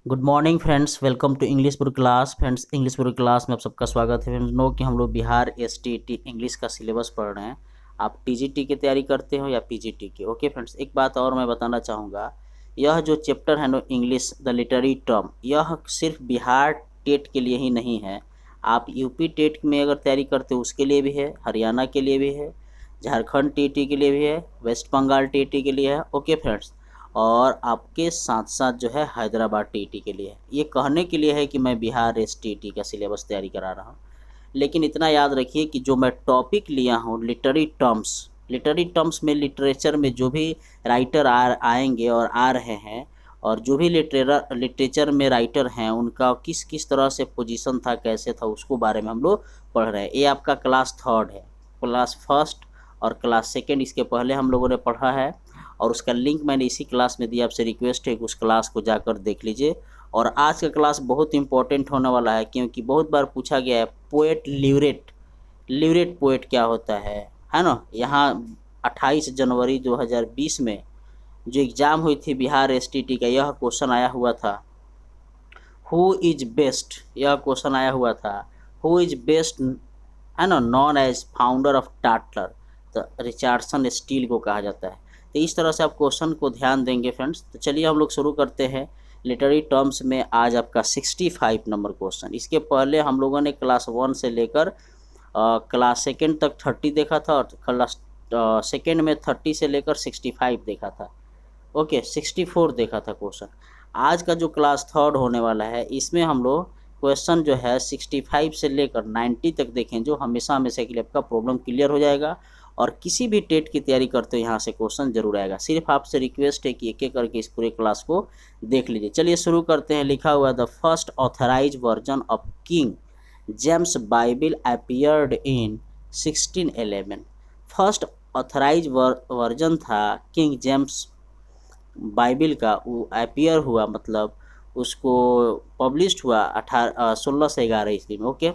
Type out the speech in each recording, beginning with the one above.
Good morning friends, welcome to English book class. Friends, English book class में आप सबका स्वागत है। फ्रेंड्स, नो कि हम लोग बिहार एसटीईटी इंग्लिश का सिलेबस पढ़ रहे हैं। आप टीजीटी की तैयारी करते हो या पीजीटी की। ओके फ्रेंड्स, एक बात और मैं बताना चाहूँगा, यह जो चैप्टर है know English the literary term, यह सिर्फ बिहार टेट के लिए ही नहीं है। आप यूपी टेट में अगर तैयारी करते हो उसके लिए भी है, हरियाणा के लिए भी है, झारखंड टीटी के लिए भी है, वेस्ट बंगाल टीटी के लिए है। ओके फ्रेंड्स, और आपके साथ साथ जो है हैदराबाद टीटी के लिए। ये कहने के लिए है कि मैं बिहार एसटीटी का सिलेबस तैयारी करा रहा हूँ, लेकिन इतना याद रखिए कि जो मैं टॉपिक लिया हूँ लिटरेरी टर्म्स में लिटरेचर में जो भी राइटर आएंगे और आ रहे हैं, और जो भी लिटरेचर में राइटर हैं उनका किस किस तरह से पोजीशन था, कैसे था, उसको बारे में हम लोग पढ़ रहे हैं। ये आपका क्लास थर्ड है। क्लास फर्स्ट और क्लास सेकेंड इसके पहले हम लोगों ने पढ़ा है, और उसका लिंक मैंने इसी क्लास में दिया। आपसे रिक्वेस्ट है कि उस क्लास को जाकर देख लीजिए। और आज का क्लास बहुत इंपॉर्टेंट होने वाला है, क्योंकि बहुत बार पूछा गया है पोएट ल्यूरेट, पोएट क्या होता है ना। यहाँ 28 जनवरी 2020 में जो एग्ज़ाम हुई थी बिहार एसटीटी का, यह क्वेश्चन आया हुआ था, हु इज बेस्ट। यह क्वेश्चन आया हुआ था, हु इज बेस्ट है ना, नॉन एज फाउंडर ऑफ टाटलर। तो रिचार्डसन स्टील को कहा जाता है। तो इस तरह से आप क्वेश्चन को ध्यान देंगे फ्रेंड्स। तो चलिए हम लोग शुरू करते हैं। लिटरेरी टर्म्स में आज आपका 65 नंबर क्वेश्चन। इसके पहले हम लोगों ने क्लास 1 से लेकर क्लास सेकेंड तक 30 देखा था, और क्लास सेकेंड में 30 से लेकर 65 देखा था। ओके, 64 देखा था क्वेश्चन। आज का जो क्लास थर्ड होने वाला है, इसमें हम लोग क्वेश्चन जो है 65 से लेकर 90 तक देखें, जो हमेशा हमेशा के लिए आपका प्रॉब्लम क्लियर हो जाएगा। और किसी भी टेट की तैयारी करते हो यहाँ से क्वेश्चन जरूर आएगा। सिर्फ आपसे रिक्वेस्ट है कि एक एक करके इस पूरे क्लास को देख लीजिए। चलिए शुरू करते हैं। लिखा हुआ the first authorise version of King James Bible appeared in 1611। First authorise version था किंग जेम्स बाइबिल का, वो अपीयर हुआ, मतलब उसको पब्लिश्ड हुआ 1611 ईस्वी में। ओके,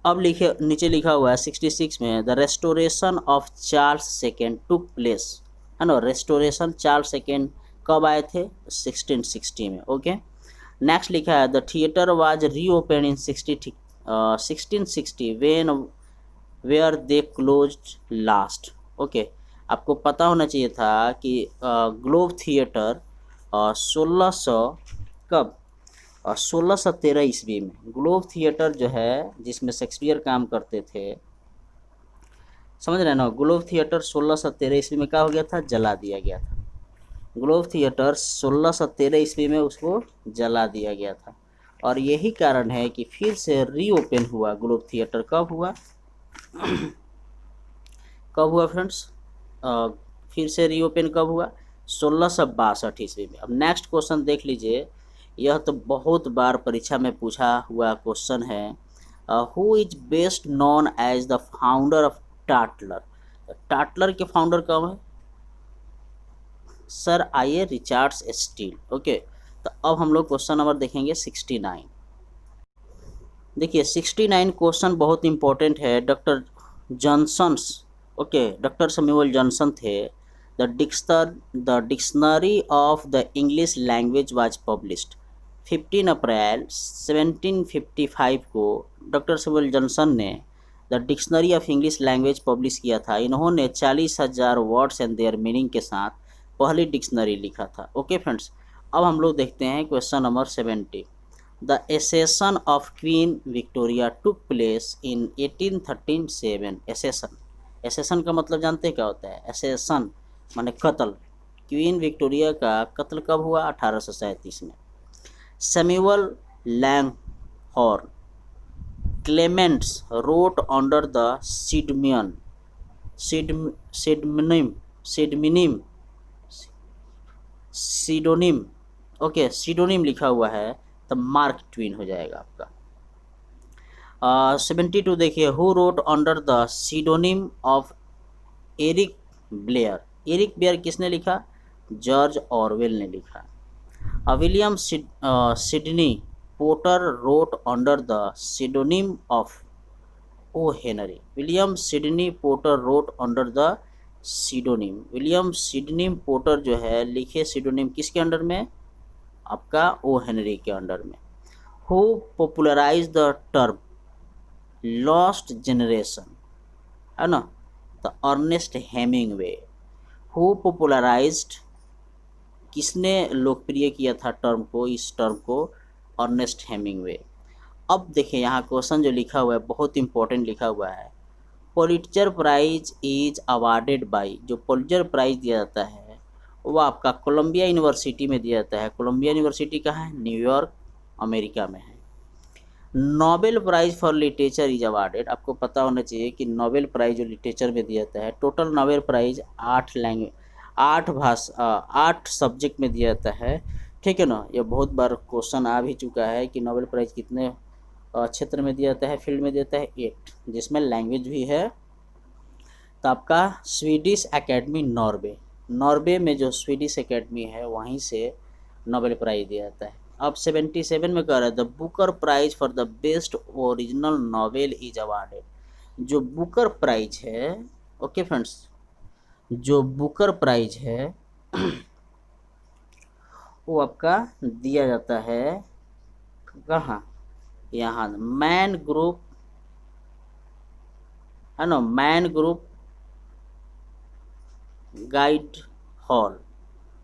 अब लिखे नीचे लिखा हुआ है 66 में, the restoration of Charles second took place, है ना। रेस्टोरेशन चार्ल्स सेकेंड कब आए थे? 1660 में। ओके, नेक्स्ट लिखा है the theatre was reopen in 1660 when where they closed last. Okay, आपको पता होना चाहिए था कि ग्लोब थिएटर 1600 कब, 1613 ईस्वी में ग्लोब थिएटर जो है, जिसमें शेक्सपियर काम करते थे, समझ रहे हैं ना। ग्लोब थिएटर 1613 ईस्वी में क्या हो गया था? जला दिया गया था। ग्लोब थिएटर 1613 ईस्वी में उसको जला दिया गया था, और यही कारण है कि फिर से रीओपन हुआ। ग्लोब थिएटर कब हुआ? कब हुआ फ्रेंड्स? फिर से रीओपन कब हुआ? 1662 ईस्वी में। अब नेक्स्ट क्वेश्चन देख लीजिए, यह तो बहुत बार परीक्षा में पूछा हुआ क्वेश्चन है। Who is best known as the founder of Tatler. Tatler के फाउंडर कौन है? सर आइए रिचार्ड्स स्टील। ओके, तो अब हम लोग क्वेश्चन नंबर देखेंगे 69। देखिए 69 क्वेश्चन बहुत इंपॉर्टेंट है। Doctor Johnson's, okay, doctor Samuel Johnson थे। The dictionary of the English language was published 15 April 1755 को। डॉक्टर सैमुअल जॉनसन ने the dictionary of English language publish किया था। इन्होंने 40,000 वर्ड्स एंड देयर मीनिंग के साथ पहली डिक्शनरी लिखा था। ओके फ्रेंड्स, अब हम लोग देखते हैं question number 70। The accession of queen Victoria took place in 1837। Accession का मतलब जानते हैं क्या होता है? एसेसन माने कत्ल। क्वीन विक्टोरिया का कत्ल कब हुआ? 1837 में। Samuel Langhorne Clemens wrote under the pseudonym. Okay, pseudonym लिखा हुआ है तो मार्क ट्वीन हो जाएगा आपका। 72 देखिए, who wrote under the pseudonym of Eric Blair. Eric Blair किसने लिखा? जॉर्ज ऑरवेल ने लिखा। William Sydney Porter wrote under the pseudonym of O Henry. William Sydney Porter wrote under the pseudonym. William Sydney Porter जो है लिखे pseudonym किसके under में? आपका ओ हेनरी के अंडर में। Who popularize the term lost generation, है ना, the Ernest Hemingway. Who popularized, किसने लोकप्रिय किया था टर्म को, इस टर्म को, अर्नेस्ट हेमिंगवे। अब देखिए यहाँ क्वेश्चन जो लिखा हुआ है बहुत इंपॉर्टेंट लिखा हुआ है। Pulitzer prize is awarded by, जो पुलिट्जर प्राइज दिया जाता है वो आपका कोलंबिया यूनिवर्सिटी में दिया जाता है। कोलंबिया यूनिवर्सिटी कहाँ है? न्यूयॉर्क, अमेरिका में है। Nobel prize for literature is awarded, आपको पता होना चाहिए कि नोबेल प्राइज जो लिटरेचर में दिया जाता है, टोटल नोबेल प्राइज 8 सब्जेक्ट में दिया जाता है, ठीक है ना। ये बहुत बार क्वेश्चन आ भी चुका है कि नोबेल प्राइज कितने क्षेत्र में दिया जाता है, फील्ड में देता है 8, जिसमें लैंग्वेज भी है। तो आपका स्वीडिश एकेडमी नॉर्वे में जो स्वीडिश एकेडमी है वहीं से नोबेल प्राइज दिया जाता है। अब 77 में कह रहा है the Booker prize for the best original novel is awarded. जो बुकर प्राइज है, ओके फ्रेंड्स, जो बुकर प्राइज है वो आपका दिया जाता है कहाँ? यहाँ मैन ग्रुप, है ना, man group guide hall,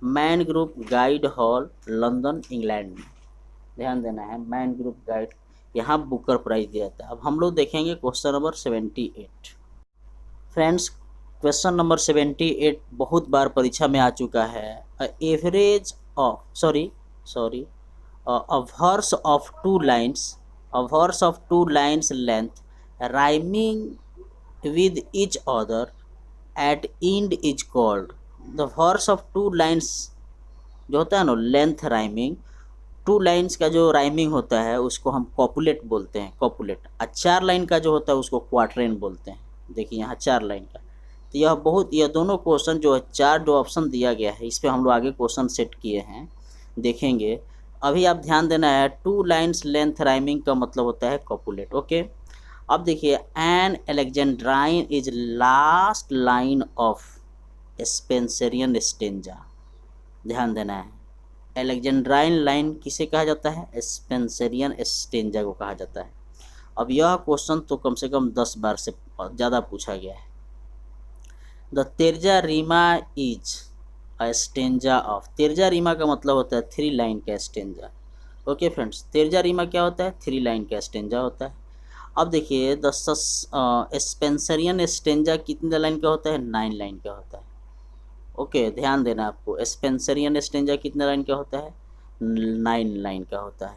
man group guide hall, London, England में। ध्यान देना है, मैन ग्रुप गाइड, यहाँ बुकर प्राइज दिया जाता है। अब हम लोग देखेंगे question number 78। Friends, question number 78 बहुत बार परीक्षा में आ चुका है। Average of a verse of 2 lines length rhyming with each other at end is called, the verse of 2 lines जो होता है ना लेंथ राइमिंग, 2 लाइन्स का जो राइमिंग होता है उसको हम कॉपुलेट बोलते हैं, कॉपुलेट। और 4 लाइन का जो होता है उसको क्वार्टरेन बोलते हैं। देखिए यहाँ 4 लाइन का, तो यह दोनों क्वेश्चन जो है 4 जो ऑप्शन दिया गया है इस पर हम लोग आगे क्वेश्चन सेट किए हैं, देखेंगे। अभी आप ध्यान देना है 2 लाइन्स लेंथ राइमिंग का मतलब होता है कॉपुलेट, ओके। अब देखिए an alexandrine is last line of Spenserian stanza. ध्यान देना है, एलेक्जेंड्राइन लाइन किसे कहा जाता है? स्पेंसरियन स्टेंजा को कहा जाता है। अब यह क्वेश्चन तो कम से कम 10 बार से ज़्यादा पूछा गया है। The terza rima is stanza of, terza rima का मतलब होता है 3 लाइन का stanza, okay friends. Terza rima क्या होता है? 3 लाइन का स्टेंजा होता है। अब देखिए द स्पेंसरियन स्टेंजा कितने लाइन का होता है? 9 लाइन का होता है, ओके। ध्यान देना आपको, स्पेंसरियन स्टेंजा कितने लाइन का होता है? 9 लाइन का होता है।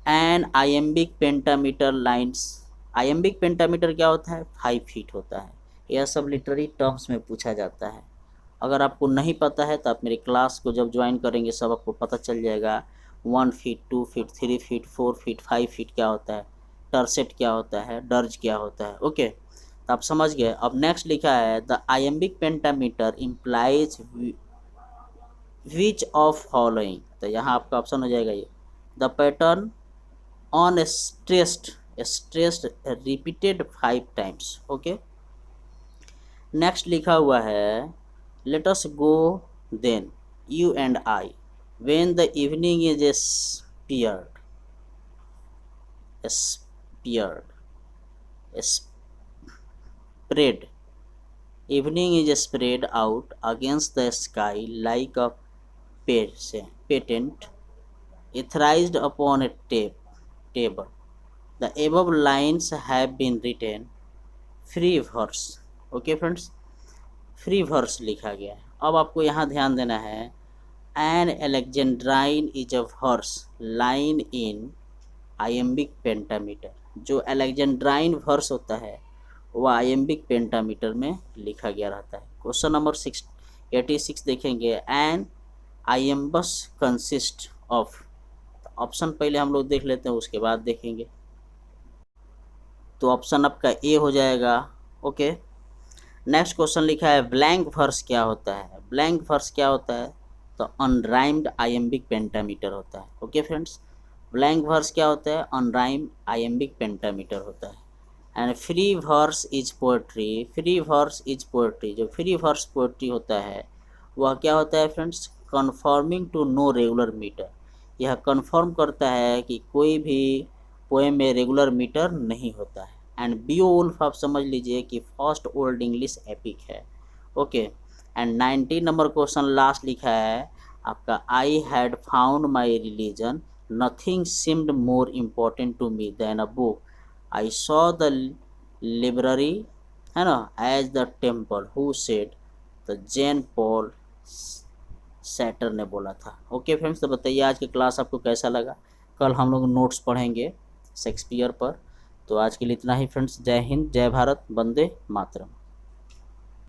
And iambic pentameter lines, iambic pentameter क्या होता है? 5 फीट होता है। यह सब लिटरेरी टर्म्स में पूछा जाता है। अगर आपको नहीं पता है तो आप मेरी क्लास को जब ज्वाइन करेंगे सब आपको पता चल जाएगा। 1 feet, 2 feet, 3 feet, 4 feet, 5 feet क्या होता है, टर्सेट क्या होता है, दर्ज क्या होता है, ओके। तो आप समझ गए। अब नेक्स्ट लिखा है the iambic pentameter implies which of following, तो यहाँ आपका ऑप्शन हो जाएगा ये, the pattern on stressed repeated 5 times, okay. Next लिखा हुआ है let us go then you and I when the evening is spread, evening is spread out against the sky like a patent etherized upon a table. The above lines have been written free verse, okay friends, free verse लिखा गया है। अब आपको यहाँ ध्यान देना है an alexandrine is a verse line in iambic pentameter. जो एलेक्जेंड्राइन वर्स होता है वह आयम्बिक पेंटामीटर में लिखा गया रहता है। क्वेश्चन नंबर 86 देखेंगे एन आयम्बस कंसिस्ट ऑफ, ऑप्शन पहले हम लोग देख लेते हैं उसके बाद देखेंगे। तो ऑप्शन आपका ए हो जाएगा, ओके। नेक्स्ट क्वेश्चन लिखा है ब्लैंक वर्स क्या होता है? ब्लैंक वर्स क्या होता है? तो अनराइम्ड आयम्बिक पेंटामीटर होता है, ओके फ्रेंड्स। ब्लैंक वर्स क्या होता है? अनराइम्ड आयम्बिक पेंटामीटर होता है। And free verse is poetry, free verse is poetry, जो फ्री वर्स पोएट्री होता है वह क्या होता है friends? Conforming to no regular metre, यह कन्फर्म करता है कि कोई भी पोएम में रेगुलर मीटर नहीं होता है। एंड बीओवुल्फ आप समझ लीजिए कि फर्स्ट ओल्ड इंग्लिश एपिक है। Okay, and 19 number question last लिखा है आपका, I had found my religion, nothing seemed more important to me than a book, I saw the library, है ना, as the temple who said, the Jean Paul Sartre ने बोला था। Okay friends, तो बताइए आज की क्लास आपको कैसा लगा। कल हम लोग नोट्स पढ़ेंगे शेक्सपियर पर। तो आज के लिए इतना ही फ्रेंड्स। जय हिंद, जय भारत, वंदे मातरम।